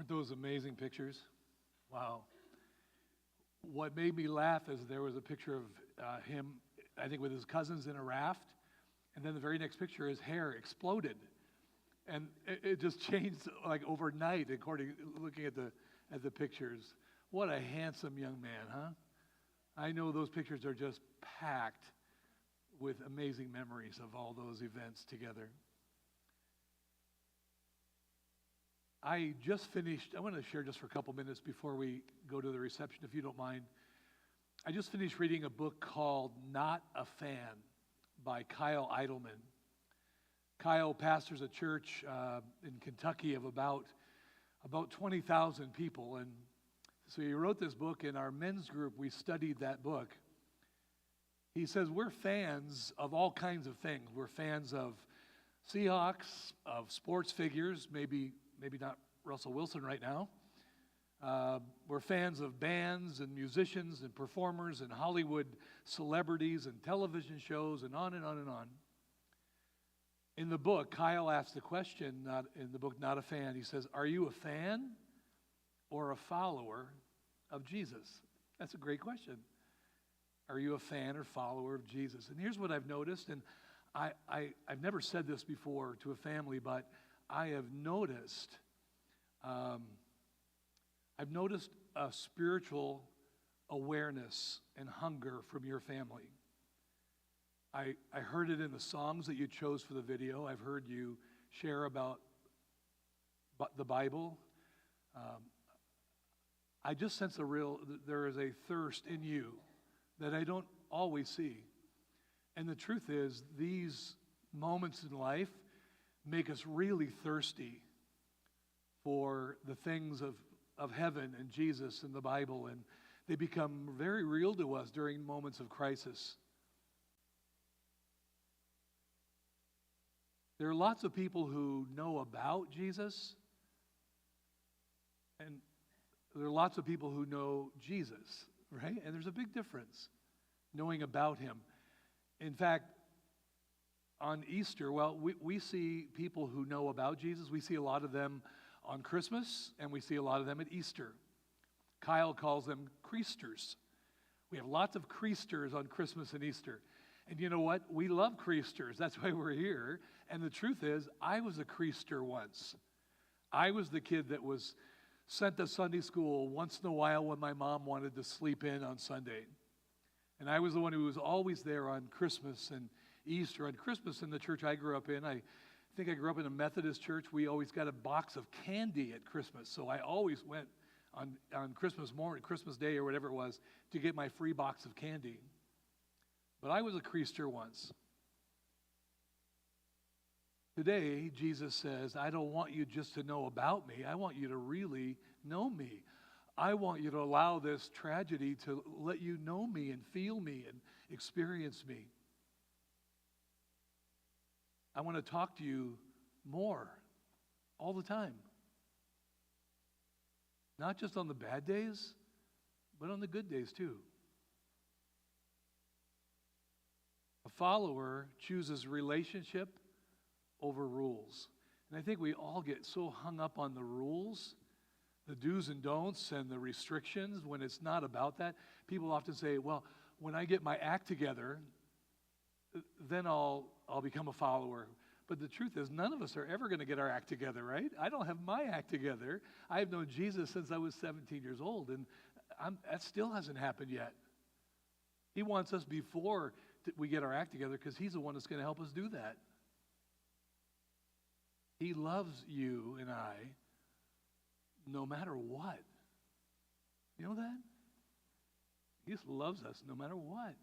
Aren't those amazing pictures? Wow. What made me laugh is there was a picture of him, I think, with his cousins in a raft, and then the very next picture, his hair exploded. And it just changed like overnight, looking at the pictures. What a handsome young man, huh? I know those pictures are just packed with amazing memories of all those events together. I just finished, I want to share just for a couple minutes before we go to the reception, if you don't mind. I just finished reading a book called Not a Fan by Kyle Idleman. Kyle pastors a church in Kentucky of about 20,000 people. And so he wrote this book. In our men's group, we studied that book. He says we're fans of all kinds of things. We're fans of Seahawks, of sports figures, maybe not Russell Wilson right now. We're fans of bands and musicians and performers and Hollywood celebrities and television shows and on and on and on. In the book, Kyle asked the question, Not a Fan. He says, are you a fan or a follower of Jesus? That's a great question. Are you a fan or follower of Jesus? And here's what I've noticed, and I've never said this before to a family, but I have noticed a spiritual awareness and hunger from your family. I heard it in the songs that you chose for the video. I've heard you share about the Bible. I just sense there is a thirst in you that I don't always see. And the truth is, these moments in life make us really thirsty for the things of heaven and Jesus and the Bible, and they become very real to us during moments of crisis. There are lots of people who know about Jesus, and there are lots of people who know Jesus, right? And there's a big difference, knowing about him. In fact, on Easter, we see people who know about Jesus. We see a lot of them on Christmas, and we see a lot of them at Easter. Kyle calls them creasters. We have lots of creasters on Christmas and Easter. And you know what? We love creasters. That's why we're here. And the truth is, I was a creaster once. I was the kid that was sent to Sunday school once in a while when my mom wanted to sleep in on Sunday. And I was the one who was always there on Christmas and Easter. On Christmas in the church I grew up in, I think I grew up in a Methodist church. We always got a box of candy at Christmas. So I always went on Christmas morning, Christmas Day or whatever it was, to get my free box of candy. But I was a creaster once. Today, Jesus says, I don't want you just to know about me. I want you to really know me. I want you to allow this tragedy to let you know me and feel me and experience me. I want to talk to you more all the time. Not just on the bad days, but on the good days too. A follower chooses relationship over rules. And I think we all get so hung up on the rules, the do's and don'ts and the restrictions when it's not about that. People often say, well, when I get my act together, then I'll become a follower. But the truth is, none of us are ever going to get our act together, right? I don't have my act together. I have known Jesus since I was 17 years old, and that still hasn't happened yet. He wants us before we get our act together because he's the one that's going to help us do that. He loves you and I no matter what. You know that? He just loves us no matter what.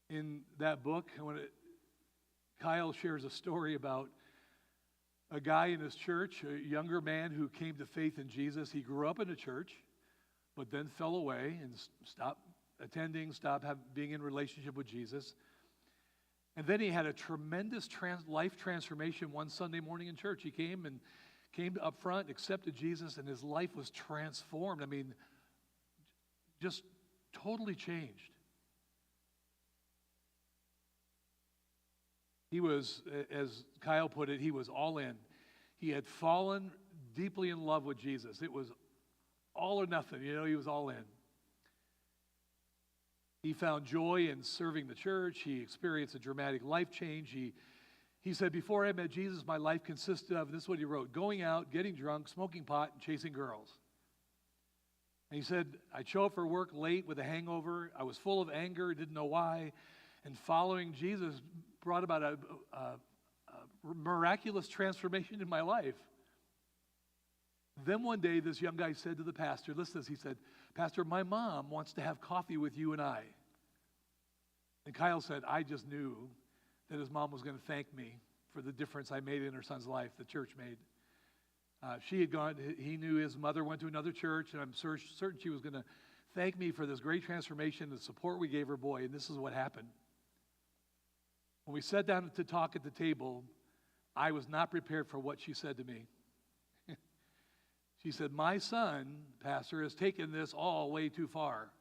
In that book, Kyle shares a story about a guy in his church, a younger man who came to faith in Jesus. He grew up in a church, but then fell away and stopped attending, stopped being in relationship with Jesus. And then he had a tremendous life transformation one Sunday morning in church. He came up front, accepted Jesus, and his life was transformed. I mean, just totally changed. He was, as Kyle put it, he was all in. He had fallen deeply in love with Jesus. It was all or nothing, he was all in. He found joy in serving the church. He experienced a dramatic life change. He said, before I met Jesus, my life consisted of, this is what he wrote, going out, getting drunk, smoking pot, and chasing girls. And he said, I'd show up for work late with a hangover. I was full of anger, didn't know why. And following Jesus brought about a miraculous transformation in my life. Then one day, this young guy said to the pastor, listen to this, he said, Pastor, my mom wants to have coffee with you and I. And Kyle said, I just knew that his mom was going to thank me for the difference I made in her son's life, the church made. She had gone, he knew his mother went to another church, and I'm certain she was going to thank me for this great transformation, the support we gave her boy, and this is what happened. When we sat down to talk at the table, I was not prepared for what she said to me. She said, my son, Pastor, has taken this all way too far.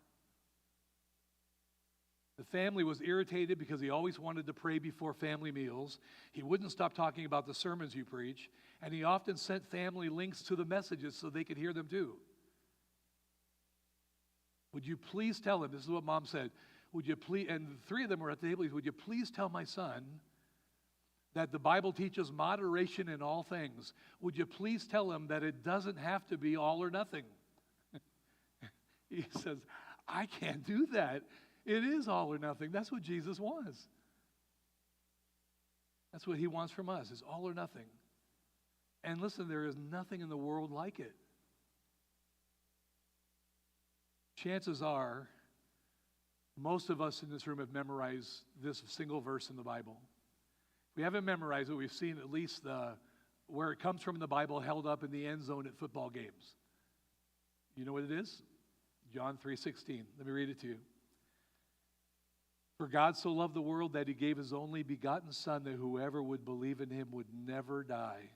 The family was irritated because he always wanted to pray before family meals. He wouldn't stop talking about the sermons you preach, and he often sent family links to the messages so they could hear them too. Would you please tell him, this is what Mom said, would you please, and the three of them were at the table, would you please tell my son that the Bible teaches moderation in all things? Would you please tell him that it doesn't have to be all or nothing? He says, I can't do that. It is all or nothing. That's what Jesus was. That's what he wants from us, is all or nothing. And listen, there is nothing in the world like it. Chances are, most of us in this room have memorized this single verse in the Bible. If we haven't memorized it, we've seen at least where it comes from in the Bible held up in the end zone at football games. You know what it is? John 3:16. Let me read it to you. For God so loved the world that he gave his only begotten Son, that whoever would believe in him would never die,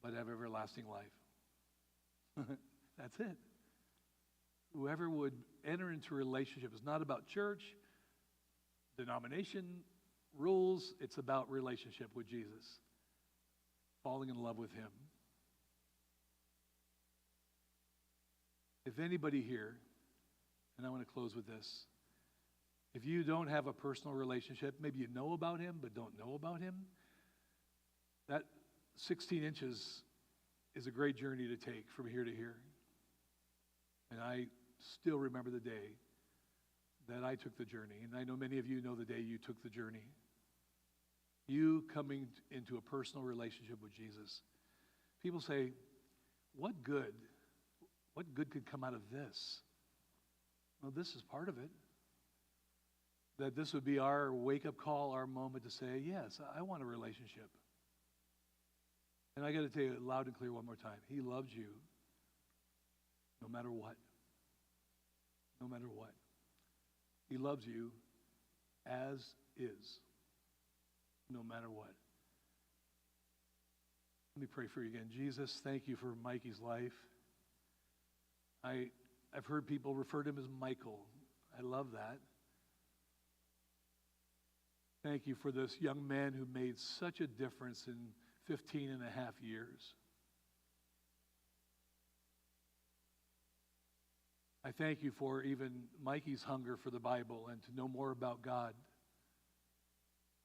but have everlasting life. That's it. Whoever would enter into a relationship. It's not about church, denomination, rules. It's about relationship with Jesus. Falling in love with him. If anybody here, and I want to close with this, if you don't have a personal relationship, maybe you know about him but don't know about him, that 16 inches is a great journey to take from here to here. And I still remember the day that I took the journey. And I know many of you know the day you took the journey. You coming into a personal relationship with Jesus. People say, what good could come out of this? Well, this is part of it. That this would be our wake-up call, our moment to say, yes, I want a relationship. And I got to tell you loud and clear one more time. He loves you no matter what. No matter what. He loves you as is, no matter what. Let me pray for you again. Jesus, thank you for Mikey's life. I've heard people refer to him as Michael. I love that. Thank you for this young man who made such a difference in 15 and a half years. I thank you for even Mikey's hunger for the Bible and to know more about God.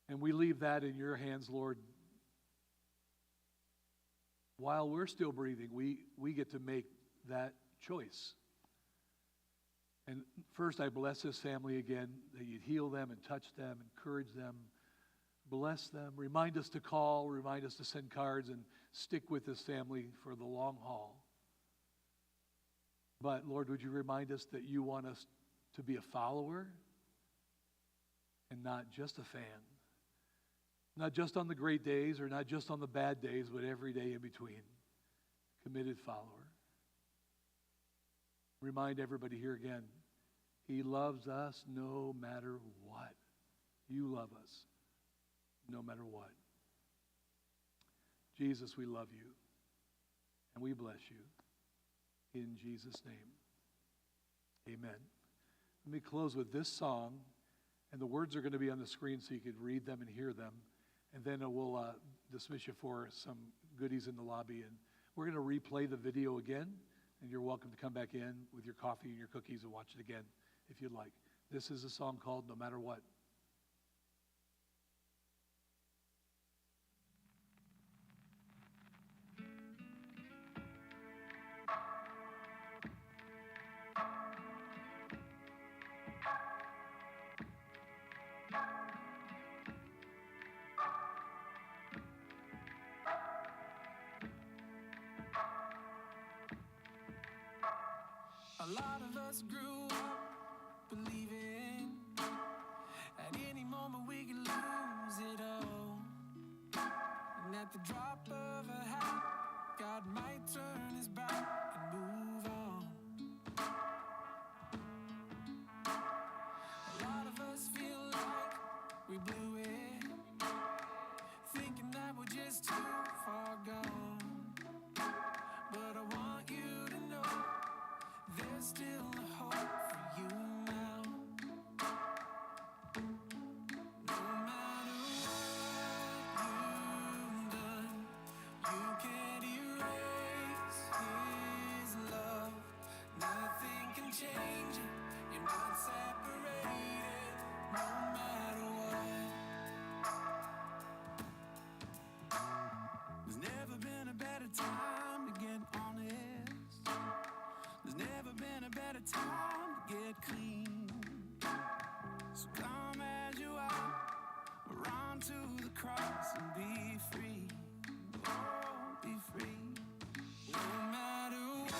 And we leave that in your hands, Lord. While we're still breathing, we get to make that choice. And first, I bless this family again, that you'd heal them and touch them, encourage them, bless them. Remind us to call, remind us to send cards, and stick with this family for the long haul. But, Lord, would you remind us that you want us to be a follower and not just a fan. Not just on the great days or not just on the bad days, but every day in between. Committed follower. Remind everybody here again, he loves us no matter what. You love us no matter what. Jesus, we love you and we bless you. In Jesus' name, amen. Let me close with this song, and the words are going to be on the screen so you can read them and hear them, and then we'll dismiss you for some goodies in the lobby. And we're going to replay the video again, and you're welcome to come back in with your coffee and your cookies and watch it again if you'd like. This is a song called No Matter What. A lot of us grew up believing at any moment we could lose it all. And at the drop of a hat, God might turn his back and move on. A lot of us feel like we blew it, thinking that we're just too far gone. But I want you to know there's still a hope for you now. No matter what you've done, you can't erase his love. Nothing can change it. You're not separated, no matter what. There's never been a better time to get honest. There's never been a better time to get clean. So come as you are, run to the cross and be free. Oh, be free. No matter what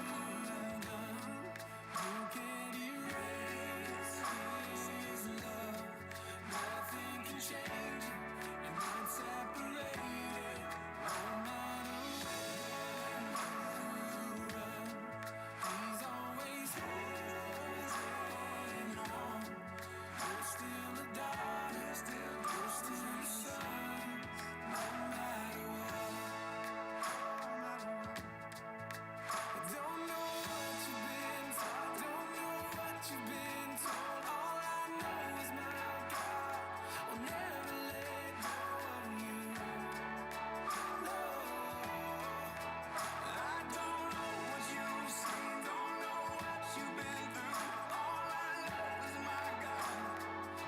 you've done, you can't erase his love. Nothing can change it. You're not separated. No matter he's always holding on. You're still a daughter, you're still a son. No matter what. I don't know what you've been taught, don't know what you've been told. All I know is my God will never let go of you. No. I don't know what you've seen, don't know what you've been through. All I know is my God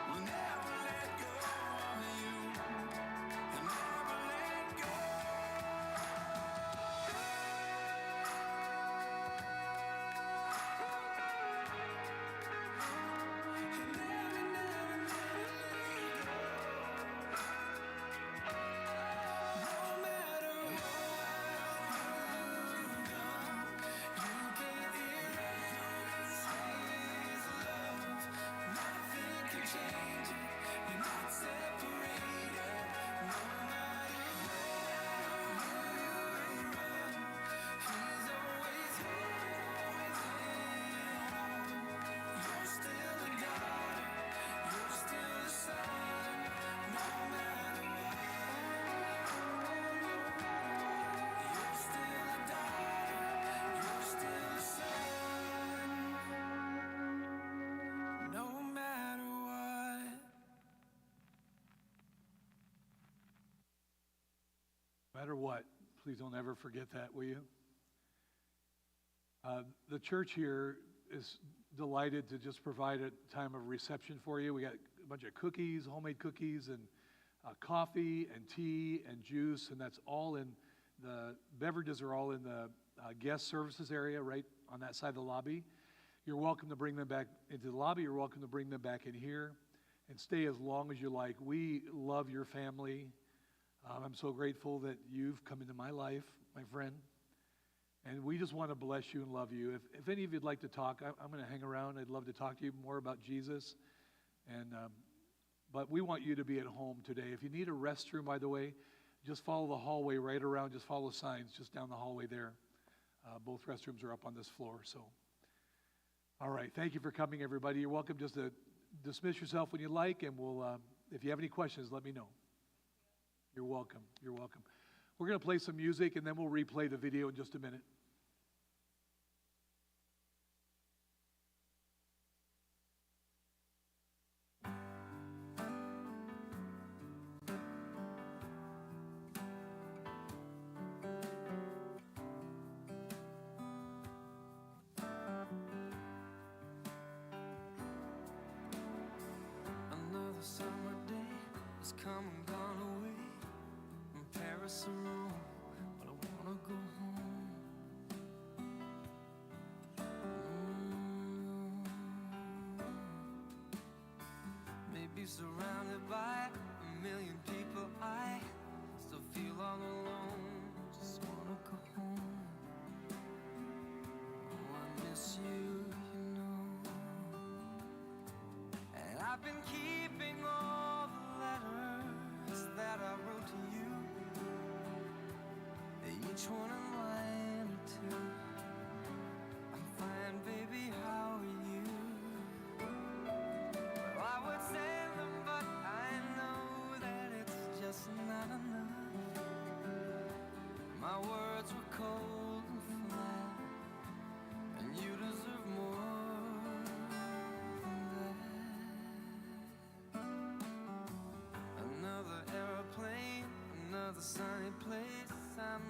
will never let go of you. He'll never let go. He'll never, never, never let go. No matter what you've done, you can't erase his love. Nothing can change it. You're not separated. No matter where you run, he's always holding on. You're still a daughter. You're still a son. No matter what. You're still a daughter, you're still a son. No matter what. No matter what, please don't ever forget that, will you? The church here is delighted to just provide a time of reception for you. We got a bunch of cookies, homemade cookies, and coffee and tea and juice, and that's all in the beverages are all in the guest services area right on that side of the lobby. You're welcome to bring them back into the lobby. You're welcome to bring them back in here and stay as long as you like. We love your family. I'm so grateful that you've come into my life, my friend. And we just want to bless you and love you. If any of you'd like to talk, I'm going to hang around. I'd love to talk to you more about Jesus. But we want you to be at home today. If you need a restroom, by the way, just follow the hallway right around. Just follow the signs just down the hallway there. Both restrooms are up on this floor. So, all right. Thank you for coming, everybody. You're welcome just to dismiss yourself when you like, and we'll. If you have any questions, let me know. You're welcome. You're welcome. We're going to play some music, and then we'll replay the video in just a minute. summer day has come and gone away from Paris or Rome, but I wanna go home. Maybe surrounded by a million people, I still feel all alone. Just wanna go home. Oh, I miss you, you know. And I've been keeping all the letters that I wrote to you, each one in line or two. I'm fine, baby, how are you? Well, I would send them, but I know that it's just not enough. My words were cold and flat, and you deserve more than that. Another airplane, another sunny place. I'm